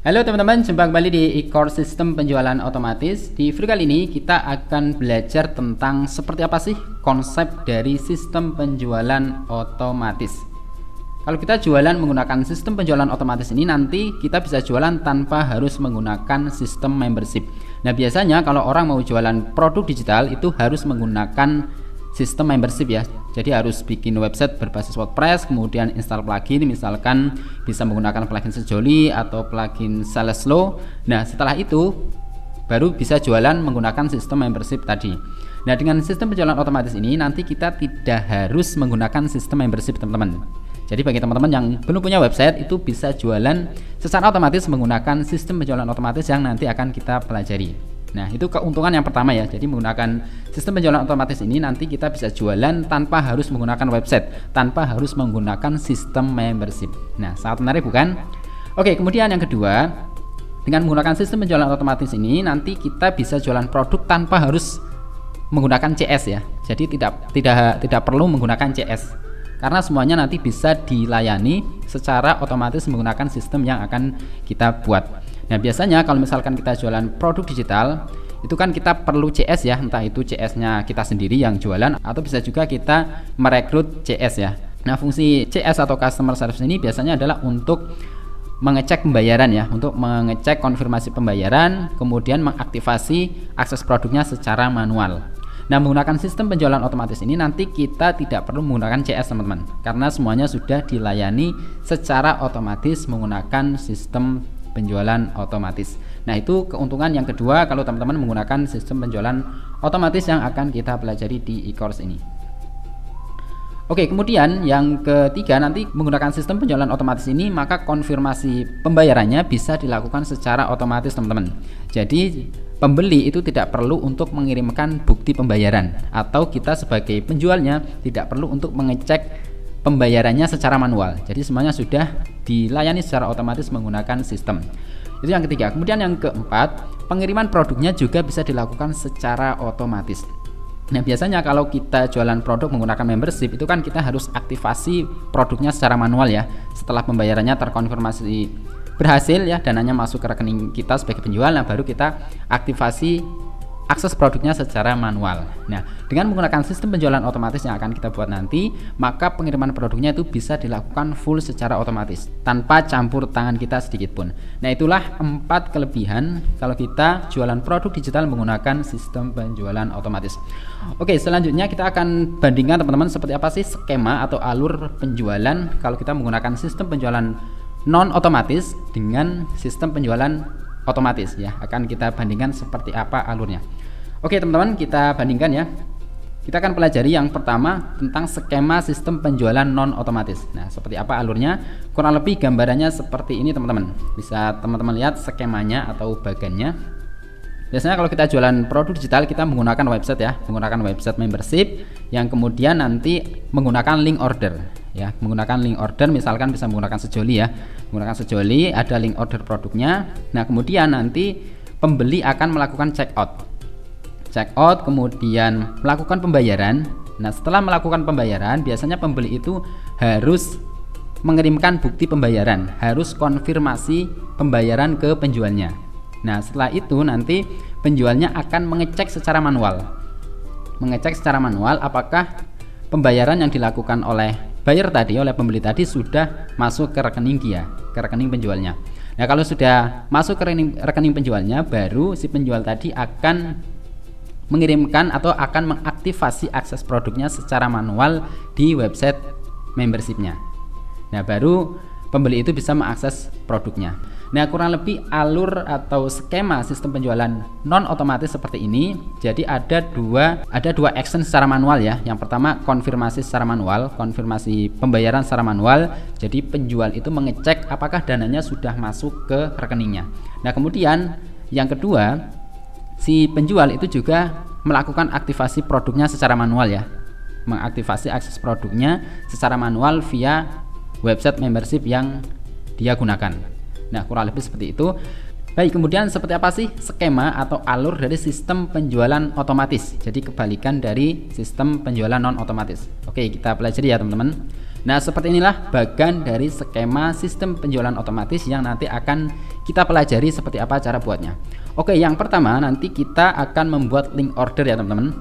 Halo teman-teman, jumpa kembali di e-course sistem penjualan otomatis. Di video kali ini kita akan belajar tentang seperti apa sih konsep dari sistem penjualan otomatis. Kalau kita jualan menggunakan sistem penjualan otomatis ini, nanti kita bisa jualan tanpa harus menggunakan sistem membership. Nah, biasanya kalau orang mau jualan produk digital itu harus menggunakan sistem membership ya. Jadi harus bikin website berbasis WordPress, kemudian install plugin, misalkan bisa menggunakan plugin Sejoli atau plugin Saleslow. Nah, setelah itu baru bisa jualan menggunakan sistem membership tadi. Nah, dengan sistem penjualan otomatis ini nanti kita tidak harus menggunakan sistem membership, teman-teman. Jadi bagi teman-teman yang belum punya website itu bisa jualan secara otomatis menggunakan sistem penjualan otomatis yang nanti akan kita pelajari. Nah, itu keuntungan yang pertama ya. Jadi menggunakan sistem penjualan otomatis ini nanti kita bisa jualan tanpa harus menggunakan website, tanpa harus menggunakan sistem membership. Nah, sangat menarik bukan? Oke, kemudian yang kedua, dengan menggunakan sistem penjualan otomatis ini nanti kita bisa jualan produk tanpa harus menggunakan CS ya. Jadi tidak perlu menggunakan CS. Karena semuanya nanti bisa dilayani secara otomatis menggunakan sistem yang akan kita buat. Nah, biasanya kalau misalkan kita jualan produk digital itu kan kita perlu CS ya, entah itu CS-nya kita sendiri yang jualan atau bisa juga kita merekrut CS ya. Nah, fungsi CS atau customer service ini biasanya adalah untuk mengecek pembayaran ya, untuk mengecek konfirmasi pembayaran, kemudian mengaktifasi akses produknya secara manual. Nah, menggunakan sistem penjualan otomatis ini nanti kita tidak perlu menggunakan CS, teman-teman, karena semuanya sudah dilayani secara otomatis menggunakan sistem penjualan otomatis. Nah, itu keuntungan yang kedua kalau teman-teman menggunakan sistem penjualan otomatis yang akan kita pelajari di e-course ini. Oke, kemudian yang ketiga, nanti menggunakan sistem penjualan otomatis ini maka konfirmasi pembayarannya bisa dilakukan secara otomatis, teman-teman. Jadi pembeli itu tidak perlu untuk mengirimkan bukti pembayaran, atau kita sebagai penjualnya tidak perlu untuk mengecek pembayarannya secara manual. Jadi semuanya sudah dilayani secara otomatis menggunakan sistem. Itu yang ketiga. Kemudian yang keempat, pengiriman produknya juga bisa dilakukan secara otomatis. Nah, biasanya kalau kita jualan produk menggunakan membership itu kan kita harus aktivasi produknya secara manual ya. Setelah pembayarannya terkonfirmasi berhasil ya, dananya masuk ke rekening kita sebagai penjual, nah baru kita aktivasi akses produknya secara manual. Nah, dengan menggunakan sistem penjualan otomatis yang akan kita buat nanti, maka pengiriman produknya itu bisa dilakukan full secara otomatis tanpa campur tangan kita sedikit pun. Nah, itulah 4 kelebihan kalau kita jualan produk digital menggunakan sistem penjualan otomatis. Oke, selanjutnya kita akan bandingkan teman-teman seperti apa sih skema atau alur penjualan kalau kita menggunakan sistem penjualan non otomatis dengan sistem penjualan otomatis ya. Akan kita bandingkan seperti apa alurnya. Oke, teman-teman, kita bandingkan ya. Kita akan pelajari yang pertama tentang skema sistem penjualan non otomatis. Nah, seperti apa alurnya? Kurang lebih gambarannya seperti ini, teman-teman. Bisa teman-teman lihat skemanya atau bagannya. Biasanya kalau kita jualan produk digital kita menggunakan website ya, menggunakan website membership yang kemudian nanti menggunakan link order ya, menggunakan link order, misalkan bisa menggunakan Sejoli ya. Menggunakan Sejoli, ada link order produknya. Nah, kemudian nanti pembeli akan melakukan checkout, kemudian melakukan pembayaran. Nah, setelah melakukan pembayaran, biasanya pembeli itu harus mengirimkan bukti pembayaran, harus konfirmasi pembayaran ke penjualnya. Nah, setelah itu nanti penjualnya akan mengecek secara manual apakah pembayaran yang dilakukan oleh buyer tadi, oleh pembeli tadi sudah masuk ke rekening dia, ke rekening penjualnya. Nah, kalau sudah masuk ke rekening penjualnya, baru si penjual tadi akan mengirimkan atau akan mengaktifasi akses produknya secara manual di website membershipnya. Nah, baru pembeli itu bisa mengakses produknya. Nah, kurang lebih alur atau skema sistem penjualan non otomatis seperti ini. Jadi ada dua action secara manual ya. Yang pertama konfirmasi secara manual, konfirmasi pembayaran secara manual. Jadi penjual itu mengecek apakah dananya sudah masuk ke rekeningnya. Nah, kemudian yang kedua, si penjual itu juga melakukan aktivasi produknya secara manual ya. Mengaktifasi akses produknya secara manual via website membership yang dia gunakan. Nah, kurang lebih seperti itu. Baik, kemudian seperti apa sih skema atau alur dari sistem penjualan otomatis? Jadi kebalikan dari sistem penjualan non otomatis. Oke, kita pelajari ya, teman-teman. Nah, seperti inilah bagan dari skema sistem penjualan otomatis yang nanti akan kita pelajari seperti apa cara buatnya. Oke, yang pertama nanti kita akan membuat link order ya teman-teman.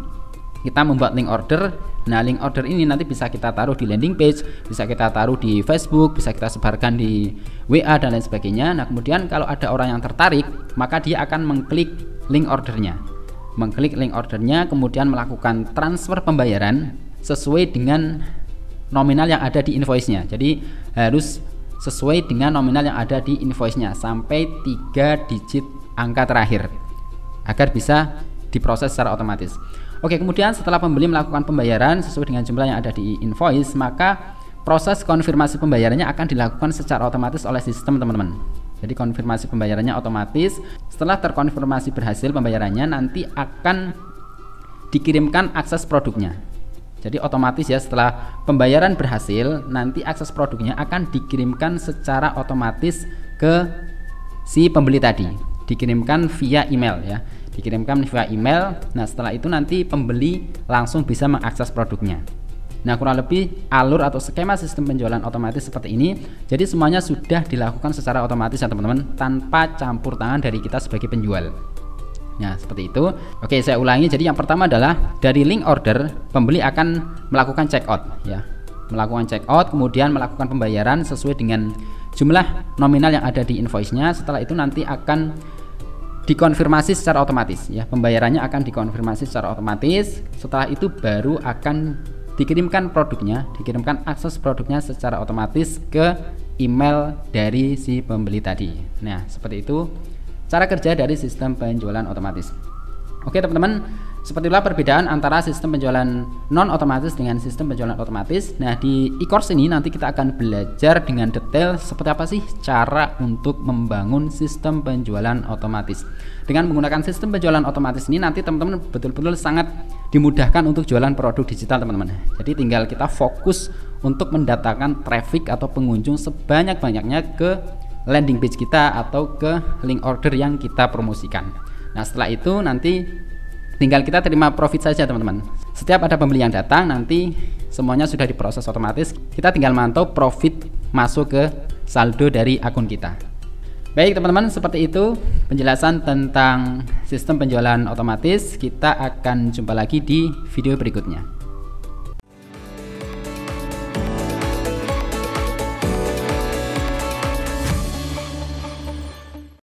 Kita membuat link order. Nah, link order ini nanti bisa kita taruh di landing page, bisa kita taruh di Facebook, bisa kita sebarkan di WA dan lain sebagainya. Nah, kemudian kalau ada orang yang tertarik, maka dia akan mengklik link ordernya. Mengklik link ordernya, kemudian melakukan transfer pembayaran sesuai dengan nominal yang ada di invoice-nya. Jadi harus sesuai dengan nominal yang ada di invoice-nya sampai 3 digit angka terakhir agar bisa diproses secara otomatis. Oke, kemudian setelah pembeli melakukan pembayaran sesuai dengan jumlah yang ada di invoice, maka proses konfirmasi pembayarannya akan dilakukan secara otomatis oleh sistem teman-teman. Jadi konfirmasi pembayarannya otomatis. Setelah terkonfirmasi berhasil pembayarannya, nanti akan dikirimkan akses produknya. Jadi otomatis ya, setelah pembayaran berhasil, nanti akses produknya akan dikirimkan secara otomatis ke si pembeli tadi. Dikirimkan via email ya. Dikirimkan via email. Nah, setelah itu nanti pembeli langsung bisa mengakses produknya. Nah, kurang lebih alur atau skema sistem penjualan otomatis seperti ini. Jadi semuanya sudah dilakukan secara otomatis ya teman-teman, tanpa campur tangan dari kita sebagai penjual. Nah, seperti itu. Oke, saya ulangi. Jadi yang pertama adalah dari link order, pembeli akan melakukan checkout ya. Melakukan checkout, kemudian melakukan pembayaran sesuai dengan jumlah nominal yang ada di invoice-nya. Setelah itu nanti akan dikonfirmasi secara otomatis ya. Pembayarannya akan dikonfirmasi secara otomatis. Setelah itu baru akan dikirimkan produknya, dikirimkan akses produknya secara otomatis ke email dari si pembeli tadi. Nah, seperti itu cara kerja dari sistem penjualan otomatis. Oke teman-teman, seperti itulah perbedaan antara sistem penjualan non otomatis dengan sistem penjualan otomatis. Nah, di e-course ini nanti kita akan belajar dengan detail seperti apa sih cara untuk membangun sistem penjualan otomatis. Dengan menggunakan sistem penjualan otomatis ini nanti teman-teman betul-betul sangat dimudahkan untuk jualan produk digital teman-teman. Jadi tinggal kita fokus untuk mendatangkan traffic atau pengunjung sebanyak-banyaknya ke landing page kita atau ke link order yang kita promosikan. Nah, setelah itu nanti tinggal kita terima profit saja teman-teman. Setiap ada pembeli yang datang, nanti semuanya sudah diproses otomatis. Kita tinggal mantau profit masuk ke saldo dari akun kita. Baik teman-teman, seperti itu penjelasan tentang sistem penjualan otomatis. Kita akan jumpa lagi di video berikutnya.